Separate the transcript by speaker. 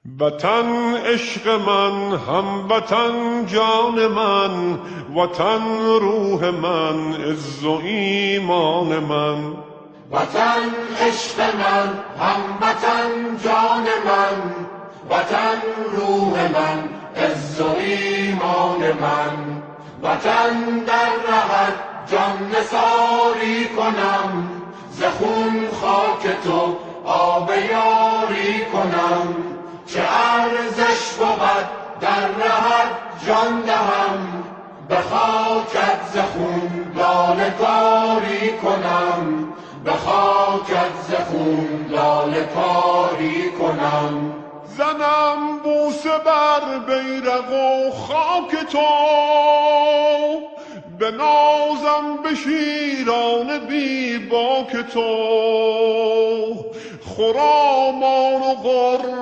Speaker 1: وطن عشق من، هموطن جان من، وطن روح من، عز و ایمان من.
Speaker 2: وطن عشق من، هموطن جان من، وطن روح من، عز و ایمان من. وطن در رهت جان نثاری کنم، ز خون خاک تو آب یاری کنم. چه ارزش بود در رهت جان دهم، به خاکت ز خون لاله کاری کنم، به خاکت ز خون لاله کاری کنم.
Speaker 1: زنم بوسه بر بیرق و خاک تو، بنازم به شیران بی باک تو. خرامان و